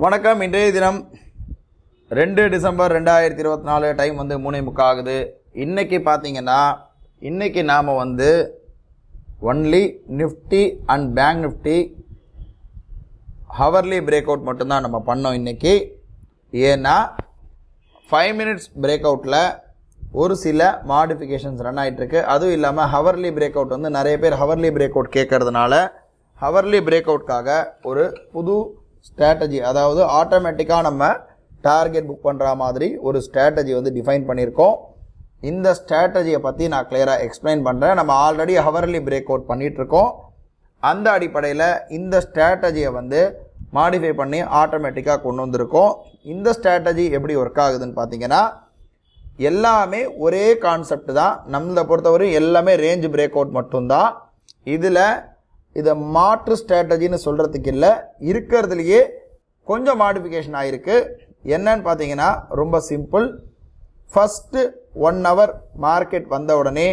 வணக்கம். இன்றைய தினம் 2 டிசம்பர் 2024, டைம் வந்து 3:30 ஆகுது. இன்னைக்கு பார்த்தீங்கன்னா நாம் வந்து only Nifty and bank Nifty hourly break out மட்டும்தான் நம்ம பண்ணோம் இன்னைக்கு. ஏன்னா 5 மினிட்ஸ் பிரேக் அவுட்டில் ஒரு சில மாடிஃபிகேஷன்ஸ் ரன் ஆகிட்டுருக்கு. அதுவும் இல்லாமல் ஹவர்லி பிரேக் அவுட் வந்து நிறைய பேர் ஹவர்லி பிரேக் அவுட் கேட்கறதுனால ஹவர்லி பிரேக் அவுட்காக ஒரு புது ஸ்ட்ராட்டஜி, அதாவது ஆட்டோமேட்டிக்காக நம்ம டார்கெட் புக் பண்ணுற மாதிரி ஒரு ஸ்ட்ராட்டஜி வந்து டிஃபைன் பண்ணியிருக்கோம். இந்த ஸ்ட்ராட்டஜியை பற்றி நான் கிளியராக எக்ஸ்பிளைன் பண்ணுறேன். நம்ம ஆல்ரெடி ஹவர்லி பிரேக் அவுட் பண்ணிகிட்ருக்கோம். அந்த அடிப்படையில் இந்த ஸ்ட்ராட்டஜியை வந்து மாடிஃபை பண்ணி ஆட்டோமேட்டிக்காக கொண்டு வந்திருக்கோம். இந்த ஸ்ட்ராட்டஜி எப்படி ஒர்க் ஆகுதுன்னு பார்த்தீங்கன்னா, எல்லாமே ஒரே கான்செப்ட் தான். நம்மளை பொறுத்தவரை எல்லாமே ரேஞ்ச் பிரேக் அவுட் மட்டும்தான். இதை மாற்று ஸ்ட்ராட்டஜின்னு சொல்கிறதுக்கு இல்லை, இருக்கிறதுலையே கொஞ்சம் மாடிஃபிகேஷன் ஆகிருக்கு. என்னன்னு பார்த்தீங்கன்னா ரொம்ப சிம்பிள். ஃபஸ்ட்டு 1 hour மார்க்கெட் வந்த உடனே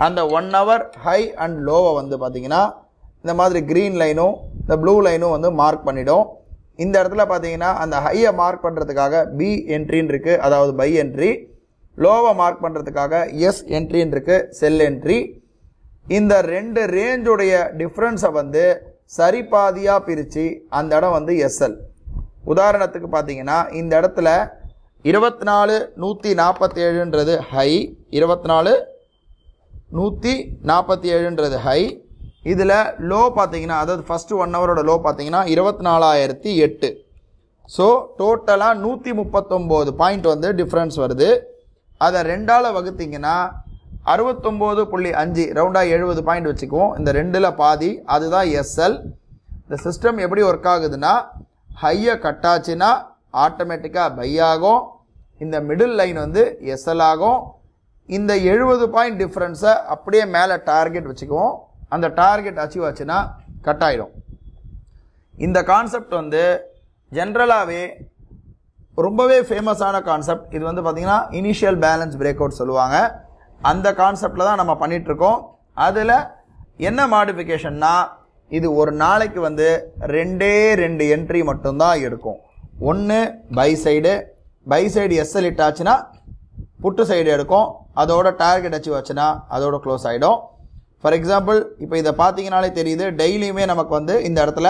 அந்த 1 hour ஹை அண்ட் லோவை வந்து பார்த்தீங்கன்னா இந்த மாதிரி க்ரீன் லைனும் இந்த ப்ளூ லைனும் வந்து மார்க் பண்ணிடும். இந்த இடத்துல பார்த்தீங்கன்னா அந்த ஹையை மார்க் பண்ணுறதுக்காக பி என்ட்ரின்னு இருக்குது, அதாவது பை என்ட்ரி. லோவை மார்க் பண்ணுறதுக்காக எஸ் என்ட்ரின்னு இருக்குது, செல் என்ட்ரி. இந்த 2 ரேஞ்சுடைய டிஃப்ரென்ஸை வந்து சரிபாதியாக பிரித்து அந்த இடம் வந்து எஸ்எல். உதாரணத்துக்கு பார்த்தீங்கன்னா இந்த இடத்துல 24,147ன்றது ஹை, 24,147ன்றது ஹை. இதில் லோ பார்த்தீங்கன்னா, அதாவது ஃபஸ்ட்டு 1 hour லோ பார்த்தீங்கன்னா 24,008. ஸோ டோட்டலாக 139 பாயிண்ட் வந்து டிஃப்ரென்ஸ் வருது. அதை 2ஆல் வகுத்தீங்கன்னா 69.5, ரவுண்டாக 70 பாயிண்ட் வச்சுக்குவோம். இந்த 2ல் பாதி, அதுதான் எஸ்எல். இந்த சிஸ்டம் எப்படி ஒர்க் ஆகுதுன்னா, ஹையை கட்டாச்சுன்னா ஆட்டோமேட்டிக்காக பை ஆகும், இந்த மிடில் லைன் வந்து எஸ்எல் ஆகும். இந்த 70 பாயிண்ட் டிஃப்ரென்ஸை அப்படியே மேலே டார்கெட் வச்சுக்குவோம். அந்த டார்கெட் அச்சீவ் ஆச்சுன்னா கட் ஆகிடும். இந்த கான்செப்ட் வந்து ஜென்ரலாகவே ரொம்பவே ஃபேமஸான கான்செப்ட். இது வந்து பார்த்திங்கன்னா இனிஷியல் பேலன்ஸ் பிரேக் அவுட் சொல்லுவாங்க. அந்த கான்செப்டில் தான் நம்ம பண்ணிகிட்ருக்கோம். அதில் என்ன மாடிஃபிகேஷன்னா, இது ஒரு நாளைக்கு வந்து 2 என்ட்ரி மட்டும்தான் எடுக்கும். ஒன்று பை சைடு எஸ்எல் இட்டாச்சுன்னா புட்டு சைடு எடுக்கும், அதோட டார்கெட் அச்சீவ் ஆச்சுன்னா அதோட க்ளோஸ் ஆகிடும். ஃபார் எக்ஸாம்பிள் இப்போ இதை பார்த்தீங்கனாலே தெரியுது, டெய்லியுமே நமக்கு வந்து இந்த இடத்துல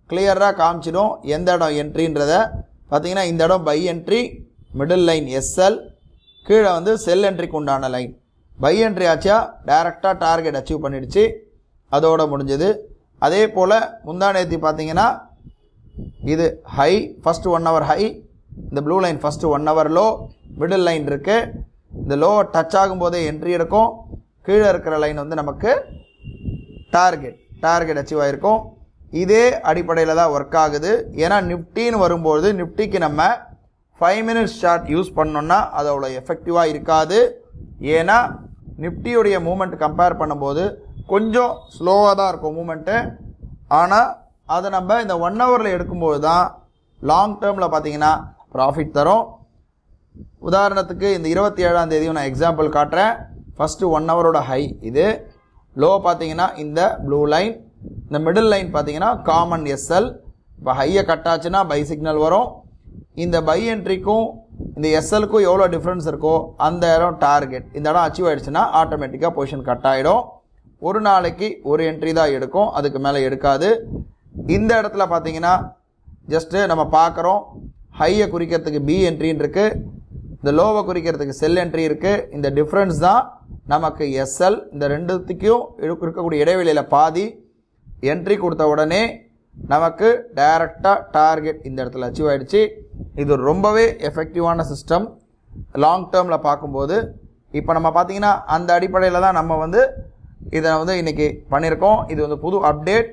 கிளியராக காமிச்சிடும் எந்த இடம் என்ட்ரின்றதை. பார்த்தீங்கன்னா இந்த இடம் buy entry, middle line SL, கீழே வந்து செல் என்ட்ரிக்கு உண்டான லைன். பை என்ட்ரி ஆச்சா டைரெக்டாக டார்கெட் அச்சீவ் பண்ணிடுச்சு, அதோட முடிஞ்சது. அதே போல் முந்தானேத்தி பார்த்தீங்கன்னா இது ஹை, ஃபஸ்ட்டு 1 hour ஹை, இந்த blue line first 1 hour low, middle line இருக்குது. இந்த லோவை டச் ஆகும்போதே என்ட்ரி எடுக்கும், கீழே இருக்கிற லைன் வந்து நமக்கு டார்கெட் அச்சீவ் ஆகிருக்கும். இதே அடிப்படையில் தான் ஒர்க் ஆகுது. ஏன்னா நிஃப்டின்னு வரும்போது நிஃப்டிக்கு நம்ம 5 மினிட்ஸ் சார்ட் யூஸ் பண்ணோன்னா அது அவ்வளோ எஃபெக்டிவாக இருக்காது. ஏன்னா நிஃப்டியுடைய மூமெண்ட் கம்பேர் பண்ணும்போது கொஞ்சம் ஸ்லோவாக தான் இருக்கும் மூமெண்ட்டு. ஆனால் அதை நம்ம இந்த 1 hour எடுக்கும்போது தான் லாங் டேர்மில் பார்த்தீங்கன்னா ப்ராஃபிட் தரும். உதாரணத்துக்கு இந்த 27ஆம் தேதியும் நான் எக்ஸாம்பிள் காட்டுறேன். ஃபஸ்ட்டு 1 hour ஹை இது, லோ பார்த்தீங்கன்னா இந்த ப்ளூ லைன், இந்த மிடில் லைன் பார்த்தீங்கன்னா காமன் எஸ்எல். இப்போ ஹையை கட்டாச்சுன்னா பை சிக்னல் வரும். இந்த பை என்ட்ரிக்கும் இந்த எஸ்எலுக்கும் எவ்வளோ டிஃப்ரென்ஸ் இருக்கோ அந்த இடம் டார்கெட். இந்த இடம் அச்சீவ் ஆகிடுச்சுன்னா ஆட்டோமேட்டிக்காக பொசிஷன் கட் ஆகிடும். ஒரு நாளைக்கு ஒரு என்ட்ரி தான் எடுக்கும், அதுக்கு மேலே எடுக்காது. இந்த இடத்துல பார்த்தீங்கன்னா ஜஸ்ட்டு நம்ம பார்க்குறோம், ஹையை குறிக்கிறதுக்கு பி என்ட்ரின்னு இருக்குது, இந்த லோவை குறிக்கிறதுக்கு செல் என்ட்ரி இருக்குது. இந்த டிஃப்ரென்ஸ் தான் நமக்கு எஸ்எல். இந்த ரெண்டுத்துக்கும் இருக்கக்கூடிய இடைவெளியில் பாதி என்ட்ரி கொடுத்த உடனே நமக்கு டைரெக்டாக டார்கெட் இந்த இடத்துல அச்சீவ் ஆகிடுச்சு. இது ரொம்பவே எஃபெக்டிவான சிஸ்டம் லாங் டேர்மில் பார்க்கும்போது. இப்போ நம்ம பார்த்தீங்கன்னா அந்த அடிப்படையில் தான் நம்ம வந்து இதை வந்து இன்றைக்கி பண்ணியிருக்கோம். இது வந்து புது அப்டேட்.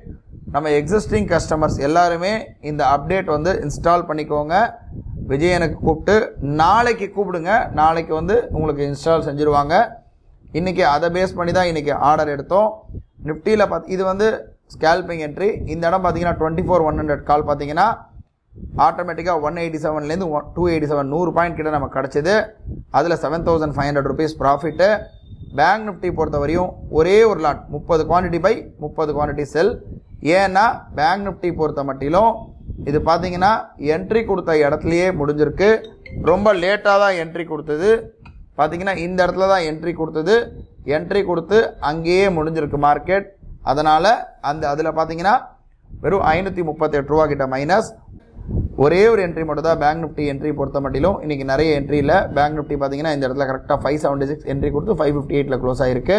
நம்ம எக்ஸிஸ்டிங் கஸ்டமர்ஸ் எல்லாருமே இந்த அப்டேட் வந்து இன்ஸ்டால் பண்ணிக்கோங்க. விஜயனுக்கு கூப்பிட்டு நாளைக்கு கூப்பிடுங்க, நாளைக்கு வந்து உங்களுக்கு இன்ஸ்டால் செஞ்சுருவாங்க. இன்றைக்கி அதை பேஸ் பண்ணி தான் இன்றைக்கி ஆர்டர் எடுத்தோம். நிஃப்டியில் இது வந்து ஸ்கேல்பிங் என்ட்ரி. இந்த இடம் பார்த்தீங்கன்னா 24,100 கால் பார்த்தீங்கன்னா ஆட்டோமேட்டிக்காக 187லேருந்து 287 100 பாயிண்ட் கிட்ட நமக்கு கிடச்சிது. அதில் 7,500 rupees ப்ராஃபிட்டு. பேங்க் நிஃப்டி பொறுத்தவரையும் ஒரே ஒரு லாட் 30 குவான்டிட்டி பை 30 குவான்டிட்டி செல். ஏன்னா பேங்க் நிஃப்டி பொறுத்த மட்டிலும் இது பார்த்தீங்கன்னா என்ட்ரி கொடுத்த இடத்துலையே முடிஞ்சிருக்கு. ரொம்ப லேட்டாக தான் என்ட்ரி கொடுத்தது. பார்த்தீங்கன்னா இந்த இடத்துல தான் என்ட்ரி கொடுத்தது. என்ட்ரி கொடுத்து அங்கேயே முடிஞ்சிருக்கு மார்க்கெட். அதனால் அதில் பார்த்தீங்கன்னா வெறும் 538 ரூபா கிட்ட மைனஸ். ஒரே ஒரு என்ட்ரி மட்டும் தான் பேங்க் நிஃப்டி என்ட்ரி பொறுத்த மட்டிலும். இன்றைக்கி நிறைய என்ட்ரி இல்லை. பேங்க் நிஃப்டி பார்த்தீங்கன்னா இந்த இடத்துல கரெக்டாக 576 என்ட்ரி கொடுத்து 558 க்ளோஸ் ஆகிருக்கு.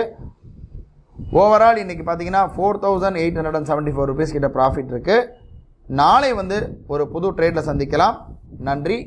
ஓவரால் இன்றைக்கி பார்த்தீங்கன்னா 4874 ருபீஸ் கிட்ட ப்ராஃபிட் இருக்குது. நாளை ஒரு புது ட்ரேடில் சந்திக்கலாம். நன்றி.